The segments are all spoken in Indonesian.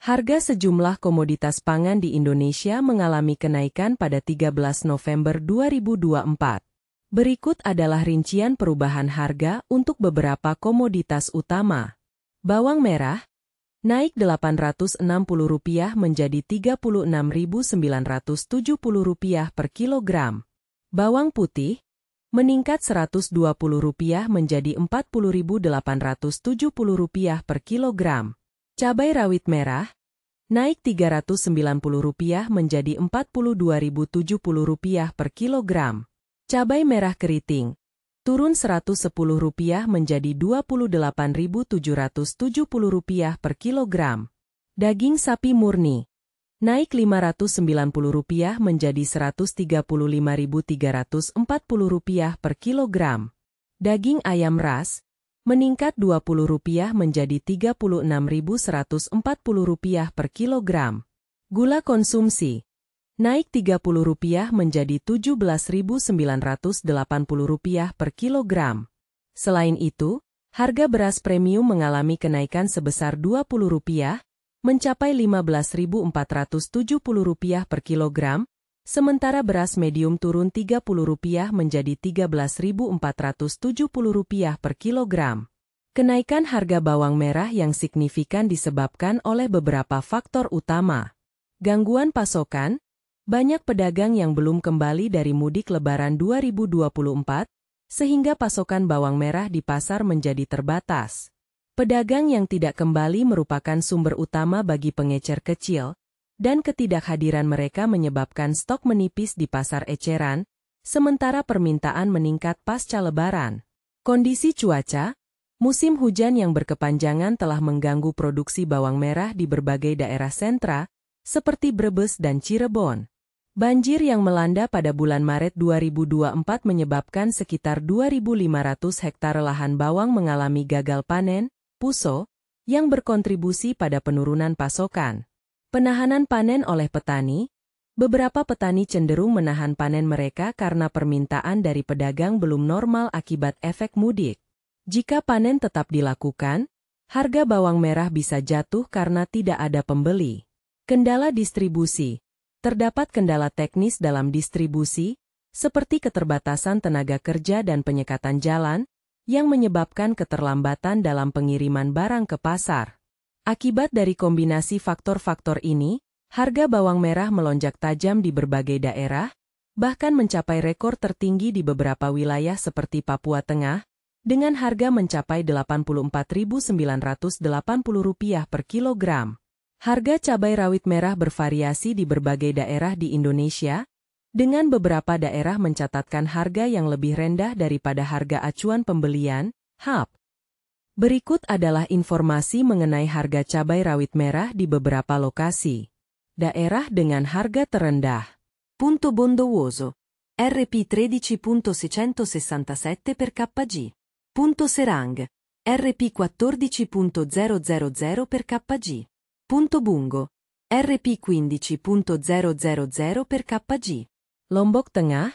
Harga sejumlah komoditas pangan di Indonesia mengalami kenaikan pada 13 November 2024. Berikut adalah rincian perubahan harga untuk beberapa komoditas utama. Bawang merah naik Rp860 menjadi Rp36.970 per kilogram. Bawang putih meningkat Rp120 menjadi Rp40.870 per kilogram. Cabai rawit merah naik Rp390 menjadi Rp42.070 per kilogram. Cabai merah keriting turun Rp110 menjadi Rp28.770 per kilogram. Daging sapi murni naik Rp590 menjadi Rp135.340 per kilogram. Daging ayam ras meningkat Rp20 menjadi Rp36.140 per kilogram. Gula konsumsi naik Rp30 menjadi Rp17.980 per kilogram. Selain itu, harga beras premium mengalami kenaikan sebesar Rp20, mencapai Rp15.470 per kilogram, sementara beras medium turun Rp30 menjadi Rp13.470 per kilogram. Kenaikan harga bawang merah yang signifikan disebabkan oleh beberapa faktor utama. Gangguan pasokan, banyak pedagang yang belum kembali dari mudik Lebaran 2024, sehingga pasokan bawang merah di pasar menjadi terbatas. Pedagang yang tidak kembali merupakan sumber utama bagi pengecer kecil, dan ketidakhadiran mereka menyebabkan stok menipis di pasar eceran, sementara permintaan meningkat pasca Lebaran. Kondisi cuaca, musim hujan yang berkepanjangan telah mengganggu produksi bawang merah di berbagai daerah sentra, seperti Brebes dan Cirebon. Banjir yang melanda pada bulan Maret 2024 menyebabkan sekitar 2.500 hektar lahan bawang mengalami gagal panen, PUSO, yang berkontribusi pada penurunan pasokan. Penahanan panen oleh petani, beberapa petani cenderung menahan panen mereka karena permintaan dari pedagang belum normal akibat efek mudik. Jika panen tetap dilakukan, harga bawang merah bisa jatuh karena tidak ada pembeli. Kendala distribusi. Terdapat kendala teknis dalam distribusi, seperti keterbatasan tenaga kerja dan penyekatan jalan, yang menyebabkan keterlambatan dalam pengiriman barang ke pasar. Akibat dari kombinasi faktor-faktor ini, harga bawang merah melonjak tajam di berbagai daerah, bahkan mencapai rekor tertinggi di beberapa wilayah seperti Papua Tengah, dengan harga mencapai Rp84.980 per kilogram. Harga cabai rawit merah bervariasi di berbagai daerah di Indonesia, dengan beberapa daerah mencatatkan harga yang lebih rendah daripada harga acuan pembelian, HAP. Berikut adalah informasi mengenai harga cabai rawit merah di beberapa lokasi. Daerah dengan harga terendah. Punto Bondowoso. Rp 13.667 per kg. Punto Serang. Rp 14.000 per kg. Punto Bungo. Rp 15.000 per kg. Lombok Tengah,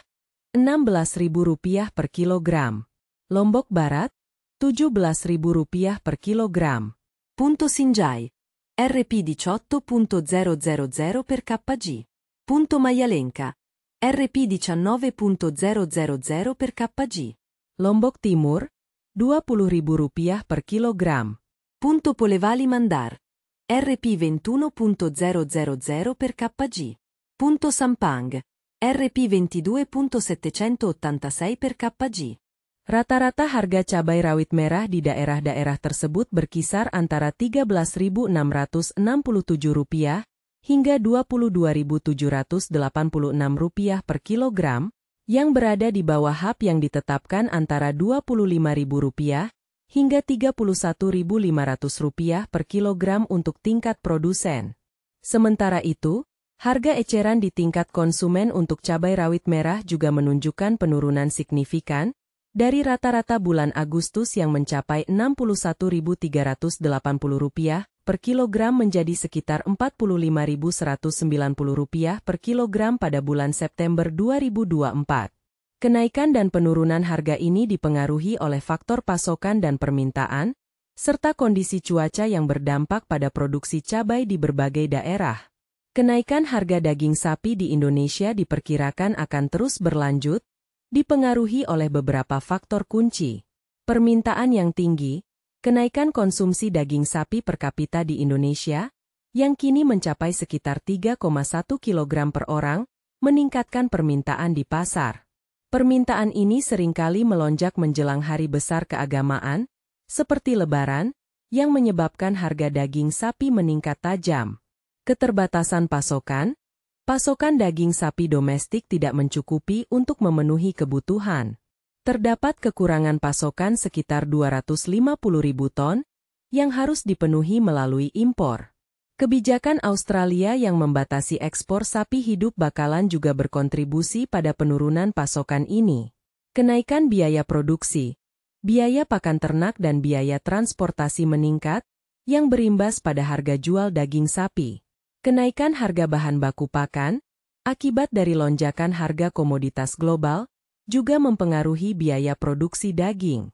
Rp16.000 per kilogram. Lombok Barat, Rp17.000 per kilogram. Punto Sinjai. Rp 18.000 per kg. Punto Mayalenka. Rp 19.000 per kg. Lombok Timur, Rp20.000 per kilogram. Punto Polevali Mandar. Rp 21.000 per kg. Punto Sampang. Rp 22.786 per kg. Rata-rata harga cabai rawit merah di daerah-daerah tersebut berkisar antara Rp13.667 hingga Rp22.786 per kilogram, yang berada di bawah HAP yang ditetapkan antara Rp25.000 hingga Rp31.500 per kilogram untuk tingkat produsen. Sementara itu, harga eceran di tingkat konsumen untuk cabai rawit merah juga menunjukkan penurunan signifikan, dari rata-rata bulan Agustus yang mencapai Rp61.380 per kilogram menjadi sekitar Rp45.190 per kilogram pada bulan September 2024. Kenaikan dan penurunan harga ini dipengaruhi oleh faktor pasokan dan permintaan, serta kondisi cuaca yang berdampak pada produksi cabai di berbagai daerah. Kenaikan harga daging sapi di Indonesia diperkirakan akan terus berlanjut, dipengaruhi oleh beberapa faktor kunci. Permintaan yang tinggi, kenaikan konsumsi daging sapi per kapita di Indonesia, yang kini mencapai sekitar 3,1 kg per orang, meningkatkan permintaan di pasar. Permintaan ini seringkali melonjak menjelang hari besar keagamaan, seperti Lebaran, yang menyebabkan harga daging sapi meningkat tajam. Keterbatasan pasokan, pasokan daging sapi domestik tidak mencukupi untuk memenuhi kebutuhan. Terdapat kekurangan pasokan sekitar 250.000 ton, yang harus dipenuhi melalui impor. Kebijakan Australia yang membatasi ekspor sapi hidup bakalan juga berkontribusi pada penurunan pasokan ini. Kenaikan biaya produksi, biaya pakan ternak dan biaya transportasi meningkat, yang berimbas pada harga jual daging sapi. Kenaikan harga bahan baku pakan, akibat dari lonjakan harga komoditas global, juga mempengaruhi biaya produksi daging.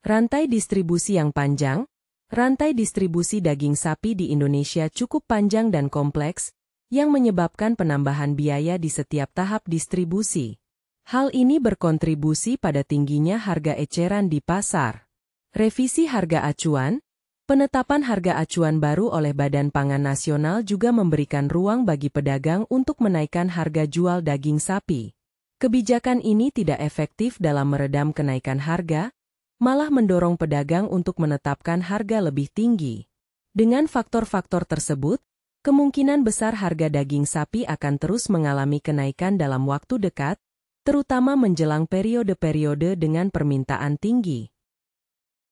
Rantai distribusi yang panjang, rantai distribusi daging sapi di Indonesia cukup panjang dan kompleks, yang menyebabkan penambahan biaya di setiap tahap distribusi. Hal ini berkontribusi pada tingginya harga eceran di pasar. Revisi harga acuan, penetapan harga acuan baru oleh Badan Pangan Nasional juga memberikan ruang bagi pedagang untuk menaikkan harga jual daging sapi. Kebijakan ini tidak efektif dalam meredam kenaikan harga, malah mendorong pedagang untuk menetapkan harga lebih tinggi. Dengan faktor-faktor tersebut, kemungkinan besar harga daging sapi akan terus mengalami kenaikan dalam waktu dekat, terutama menjelang periode-periode dengan permintaan tinggi.